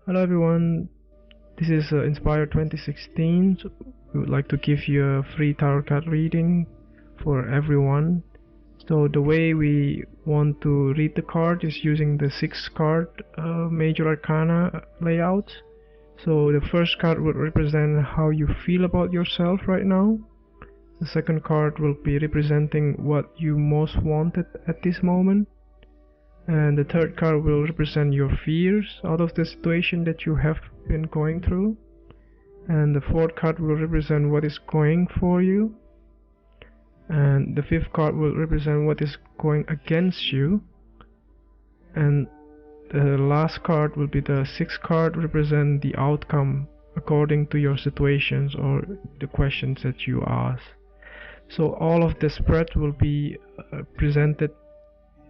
Hello everyone, this is Inspire 2016. So we would like to give you a free tarot card reading for everyone. So the way we want to read the card is using the 6 card major arcana layout. So the first card will represent how you feel about yourself right now. The second card will be representing what you most wanted at this moment. And the third card will represent your fears out of the situation that you have been going through. And the fourth card will represent what is going for you. And the fifth card will represent what is going against you. And the last card will be the sixth card, represent the outcome according to your situations or the questions that you ask. So all of the spread will be presented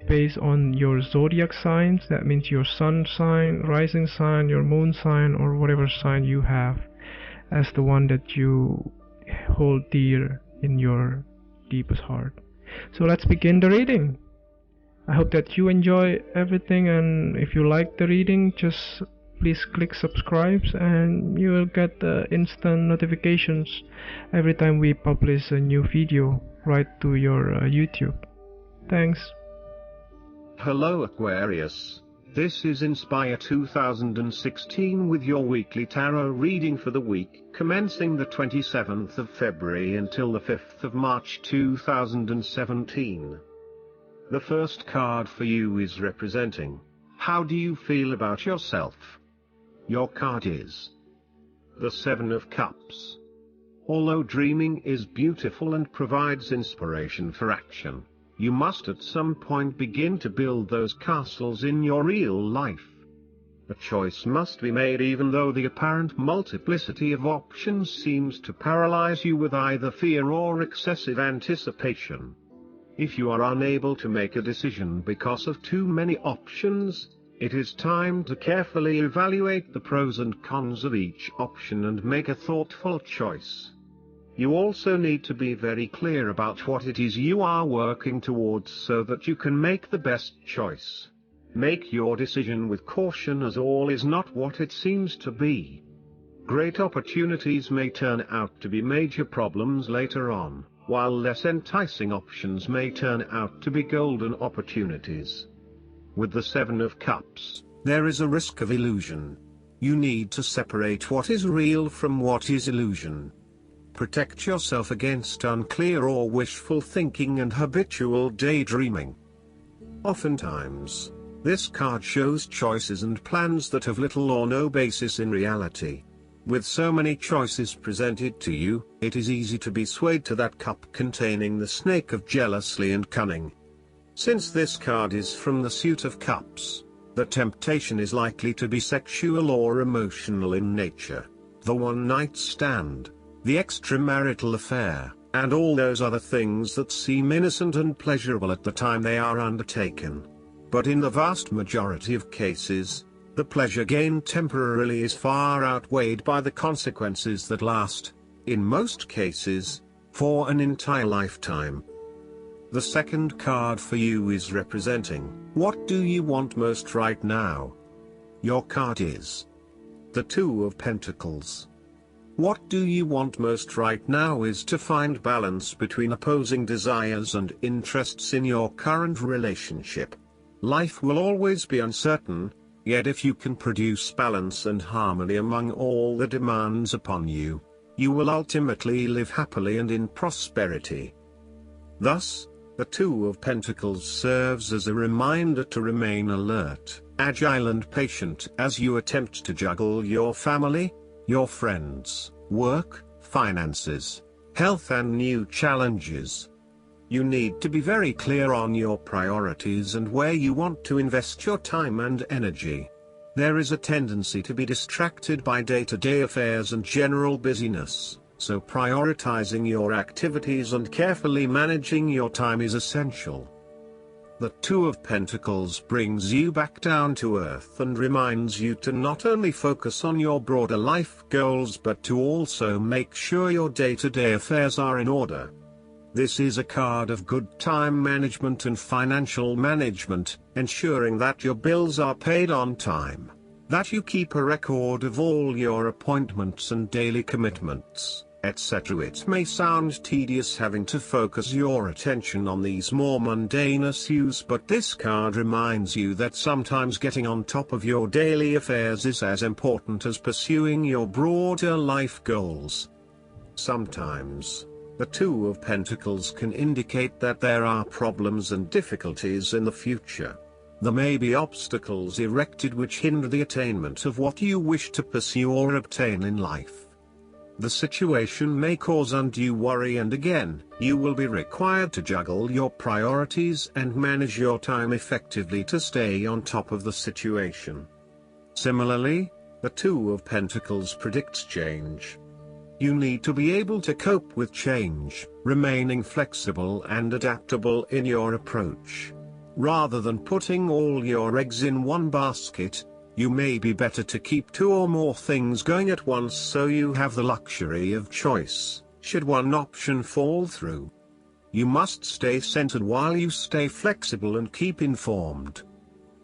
based on your zodiac signs. That means your sun sign, rising sign, your moon sign, or whatever sign you have as the one that you hold dear in your deepest heart. So let's begin the reading. I hope that you enjoy everything, and if you like the reading, just please click subscribe and you will get instant notifications every time we publish a new video right to your YouTube. Thanks. Hello Aquarius, this is Inspire 2016 with your weekly tarot reading for the week commencing the 27th of February until the 5th of March 2017. The first card for you is representing, how do you feel about yourself? Your card is the 7 of Cups. Although dreaming is beautiful and provides inspiration for action, you must at some point begin to build those castles in your real life. A choice must be made even though the apparent multiplicity of options seems to paralyze you with either fear or excessive anticipation. If you are unable to make a decision because of too many options, it is time to carefully evaluate the pros and cons of each option and make a thoughtful choice. You also need to be very clear about what it is you are working towards so that you can make the best choice. Make your decision with caution, as all is not what it seems to be. Great opportunities may turn out to be major problems later on, while less enticing options may turn out to be golden opportunities. With the 7 of Cups, there is a risk of illusion. You need to separate what is real from what is illusion. Protect yourself against unclear or wishful thinking and habitual daydreaming. Oftentimes, this card shows choices and plans that have little or no basis in reality. With so many choices presented to you, it is easy to be swayed to that cup containing the snake of jealousy and cunning. Since this card is from the suit of cups, the temptation is likely to be sexual or emotional in nature. The one-night stand, the extramarital affair, and all those other things that seem innocent and pleasurable at the time they are undertaken. But in the vast majority of cases, the pleasure gained temporarily is far outweighed by the consequences that last, in most cases, for an entire lifetime. The second card for you is representing, what do you want most right now? Your card is the 2 of Pentacles. What do you want most right now is to find balance between opposing desires and interests in your current relationship. Life will always be uncertain, yet if you can produce balance and harmony among all the demands upon you, you will ultimately live happily and in prosperity. Thus, the 2 of Pentacles serves as a reminder to remain alert, agile and patient as you attempt to juggle your family, your friends, work, finances, health and new challenges. You need to be very clear on your priorities and where you want to invest your time and energy. There is a tendency to be distracted by day-to-day affairs and general busyness, so prioritizing your activities and carefully managing your time is essential. The 2 of Pentacles brings you back down to earth and reminds you to not only focus on your broader life goals but to also make sure your day-to-day affairs are in order. This is a card of good time management and financial management, ensuring that your bills are paid on time. that you keep a record of all your appointments and daily commitments, etc. It may sound tedious having to focus your attention on these more mundane issues, but this card reminds you that sometimes getting on top of your daily affairs is as important as pursuing your broader life goals. Sometimes, the Two of Pentacles can indicate that there are problems and difficulties in the future. There may be obstacles erected which hinder the attainment of what you wish to pursue or obtain in life. The situation may cause undue worry, and again, you will be required to juggle your priorities and manage your time effectively to stay on top of the situation. Similarly, the Two of Pentacles predicts change. You need to be able to cope with change, remaining flexible and adaptable in your approach. Rather than putting all your eggs in one basket, you may be better to keep two or more things going at once so you have the luxury of choice, should one option fall through. You must stay centered while you stay flexible and keep informed.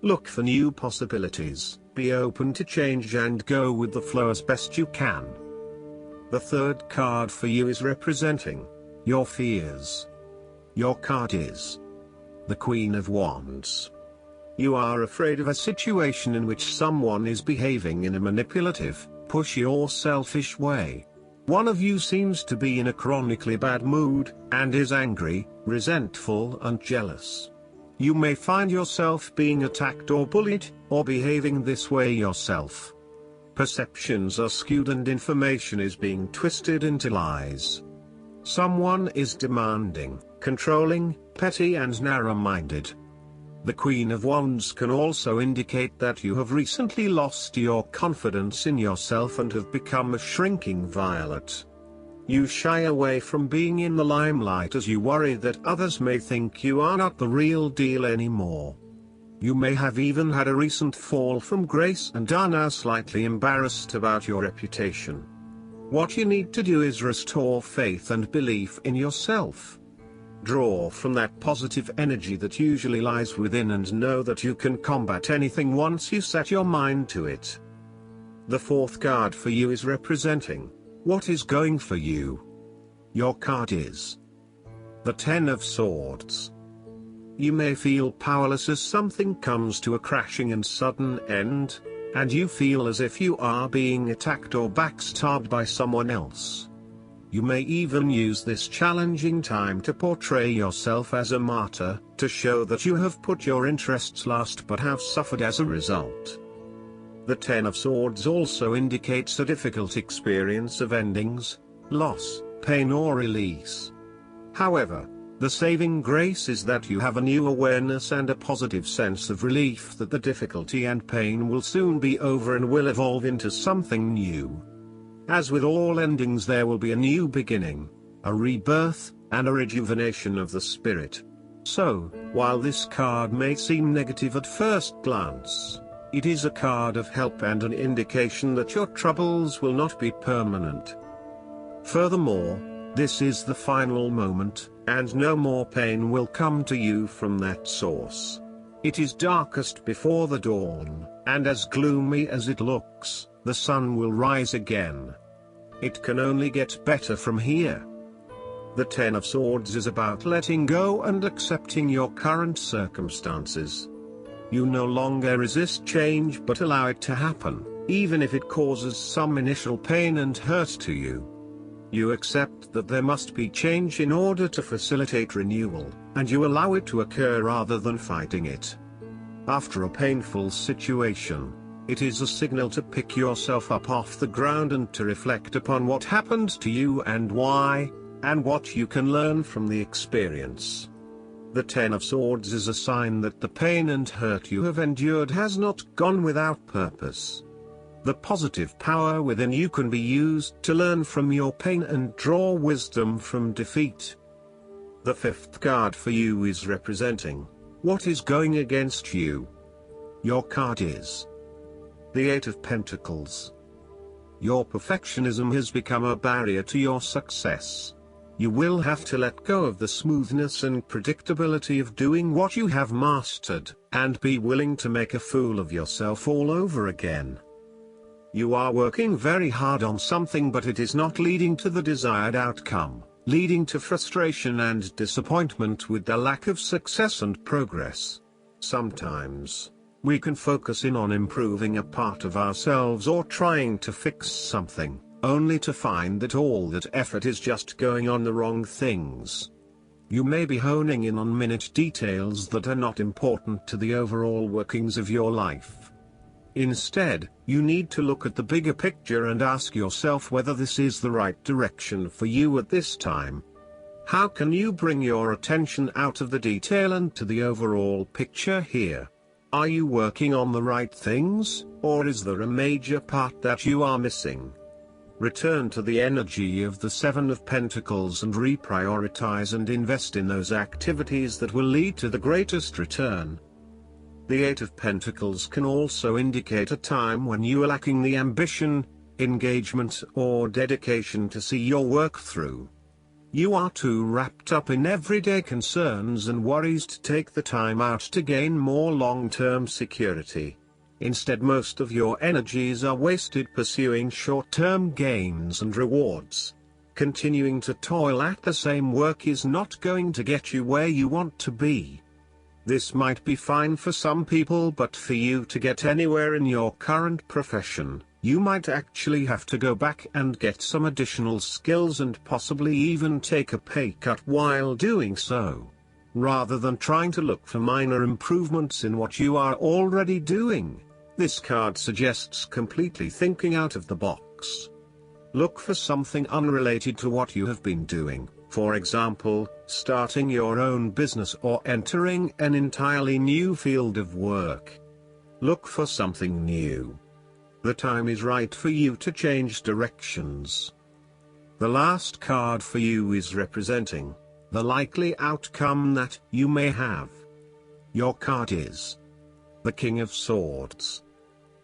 Look for new possibilities, be open to change and go with the flow as best you can. The third card for you is representing your fears. Your card is the Queen of Wands. You are afraid of a situation in which someone is behaving in a manipulative, pushy or selfish way. One of you seems to be in a chronically bad mood, and is angry, resentful and jealous. You may find yourself being attacked or bullied, or behaving this way yourself. Perceptions are skewed and information is being twisted into lies. Someone is demanding, controlling, petty and narrow-minded. The Queen of Wands can also indicate that you have recently lost your confidence in yourself and have become a shrinking violet. You shy away from being in the limelight as you worry that others may think you are not the real deal anymore. You may have even had a recent fall from grace and are now slightly embarrassed about your reputation. What you need to do is restore faith and belief in yourself. Draw from that positive energy that usually lies within and know that you can combat anything once you set your mind to it. The fourth card for you is representing what is going for you. Your card is the Ten of Swords. You may feel powerless as something comes to a crashing and sudden end, and you feel as if you are being attacked or backstabbed by someone else. You may even use this challenging time to portray yourself as a martyr, to show that you have put your interests last but have suffered as a result. The Ten of Swords also indicates a difficult experience of endings, loss, pain or release. However, the saving grace is that you have a new awareness and a positive sense of relief that the difficulty and pain will soon be over and will evolve into something new. As with all endings, there will be a new beginning, a rebirth, and a rejuvenation of the spirit. So, while this card may seem negative at first glance, it is a card of help and an indication that your troubles will not be permanent. Furthermore, this is the final moment, and no more pain will come to you from that source. It is darkest before the dawn, and as gloomy as it looks, the sun will rise again. It can only get better from here. The Ten of Swords is about letting go and accepting your current circumstances. You no longer resist change but allow it to happen, even if it causes some initial pain and hurt to you. You accept that there must be change in order to facilitate renewal, and you allow it to occur rather than fighting it. After a painful situation, it is a signal to pick yourself up off the ground and to reflect upon what happened to you and why, and what you can learn from the experience. The Ten of Swords is a sign that the pain and hurt you have endured has not gone without purpose. The positive power within you can be used to learn from your pain and draw wisdom from defeat. The fifth card for you is representing what is going against you. Your card is the Eight of Pentacles. Your perfectionism has become a barrier to your success. You will have to let go of the smoothness and predictability of doing what you have mastered, and be willing to make a fool of yourself all over again. You are working very hard on something, but it is not leading to the desired outcome, leading to frustration and disappointment with the lack of success and progress. Sometimes, we can focus in on improving a part of ourselves or trying to fix something, only to find that all that effort is just going on the wrong things. You may be honing in on minute details that are not important to the overall workings of your life. Instead, you need to look at the bigger picture and ask yourself whether this is the right direction for you at this time. How can you bring your attention out of the detail and to the overall picture here? Are you working on the right things, or is there a major part that you are missing? Return to the energy of the Seven of Pentacles and reprioritize and invest in those activities that will lead to the greatest return. The Eight of Pentacles can also indicate a time when you are lacking the ambition, engagement, or dedication to see your work through. You are too wrapped up in everyday concerns and worries to take the time out to gain more long-term security. Instead, most of your energies are wasted pursuing short-term gains and rewards. Continuing to toil at the same work is not going to get you where you want to be. This might be fine for some people, but for you to get anywhere in your current profession, you might actually have to go back and get some additional skills and possibly even take a pay cut while doing so, rather than trying to look for minor improvements in what you are already doing. This card suggests completely thinking out of the box. Look for something unrelated to what you have been doing, for example, starting your own business or entering an entirely new field of work. Look for something new. The time is right for you to change directions. The last card for you is representing the likely outcome that you may have. Your card is the King of Swords.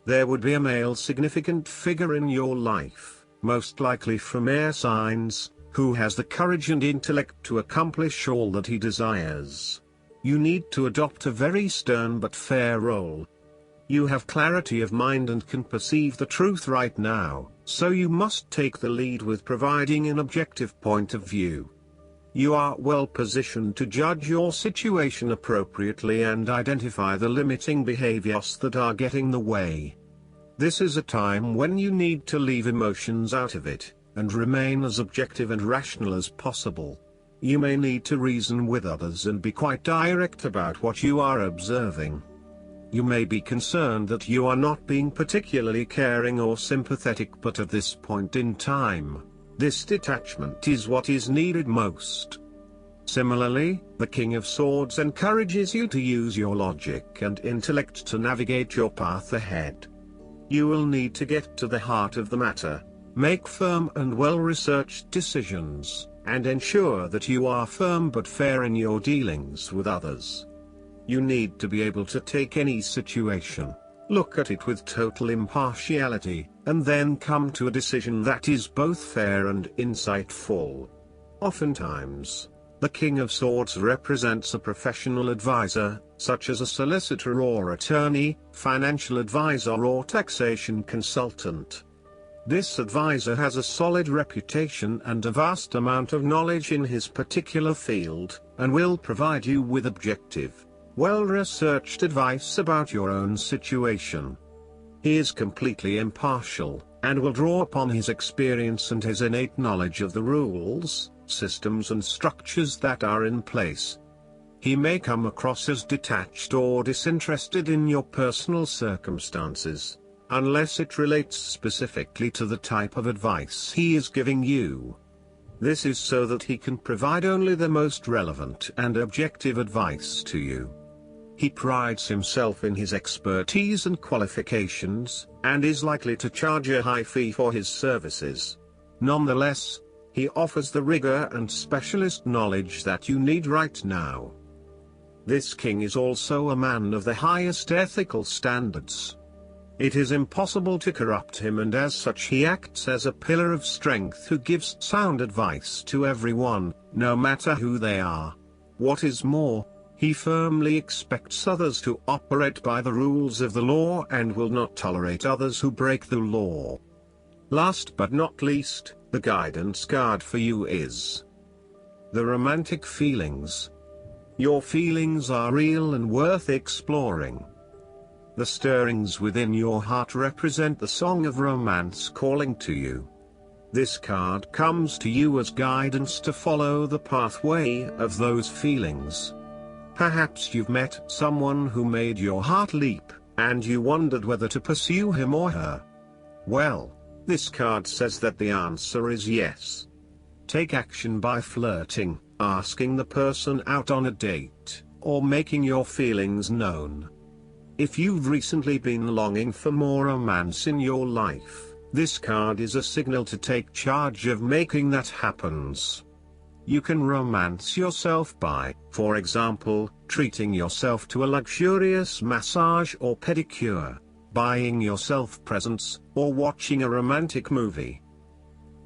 There would be a male significant figure in your life, most likely from air signs, who has the courage and intellect to accomplish all that he desires. You need to adopt a very stern but fair role. You have clarity of mind and can perceive the truth right now, so you must take the lead with providing an objective point of view. You are well positioned to judge your situation appropriately and identify the limiting behaviors that are getting in the way. This is a time when you need to leave emotions out of it, and remain as objective and rational as possible. You may need to reason with others and be quite direct about what you are observing. You may be concerned that you are not being particularly caring or sympathetic, but at this point in time, this detachment is what is needed most. Similarly, the King of Swords encourages you to use your logic and intellect to navigate your path ahead. You will need to get to the heart of the matter, make firm and well-researched decisions, and ensure that you are firm but fair in your dealings with others. You need to be able to take any situation, look at it with total impartiality, and then come to a decision that is both fair and insightful. Oftentimes, the King of Swords represents a professional advisor, such as a solicitor or attorney, financial advisor or taxation consultant. This advisor has a solid reputation and a vast amount of knowledge in his particular field, and will provide you with objective, well-researched advice about your own situation. He is completely impartial, and will draw upon his experience and his innate knowledge of the rules, systems and structures that are in place. He may come across as detached or disinterested in your personal circumstances, unless it relates specifically to the type of advice he is giving you. This is so that he can provide only the most relevant and objective advice to you. He prides himself in his expertise and qualifications, and is likely to charge a high fee for his services. Nonetheless, he offers the rigor and specialist knowledge that you need right now. This king is also a man of the highest ethical standards. It is impossible to corrupt him, and as such he acts as a pillar of strength who gives sound advice to everyone, no matter who they are. What is more, he firmly expects others to operate by the rules of the law and will not tolerate others who break the law. Last but not least, the guidance card for you is the romantic feelings. Your feelings are real and worth exploring. The stirrings within your heart represent the song of romance calling to you. This card comes to you as guidance to follow the pathway of those feelings. Perhaps you've met someone who made your heart leap, and you wondered whether to pursue him or her. Well, this card says that the answer is yes. Take action by flirting, asking the person out on a date, or making your feelings known. If you've recently been longing for more romance in your life, this card is a signal to take charge of making that happen. You can romance yourself by, for example, treating yourself to a luxurious massage or pedicure, buying yourself presents, or watching a romantic movie.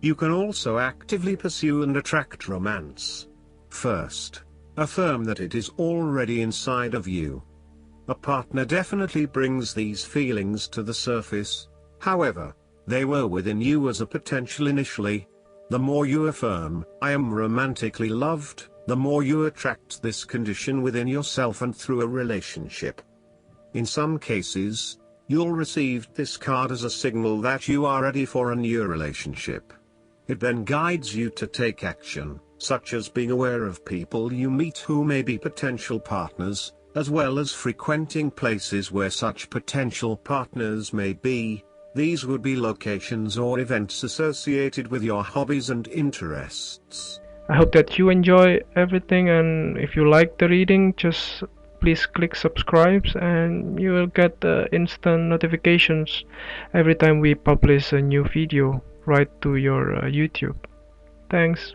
You can also actively pursue and attract romance. First, affirm that it is already inside of you. A partner definitely brings these feelings to the surface. However, they were within you as a potential initially. The more you affirm, "I am romantically loved," the more you attract this condition within yourself and through a relationship. In some cases, you'll receive this card as a signal that you are ready for a new relationship. It then guides you to take action, such as being aware of people you meet who may be potential partners, as well as frequenting places where such potential partners may be. These would be locations or events associated with your hobbies and interests. I hope that you enjoy everything, and if you like the reading, just please click subscribe and you will get the instant notifications every time we publish a new video right to your YouTube. Thanks.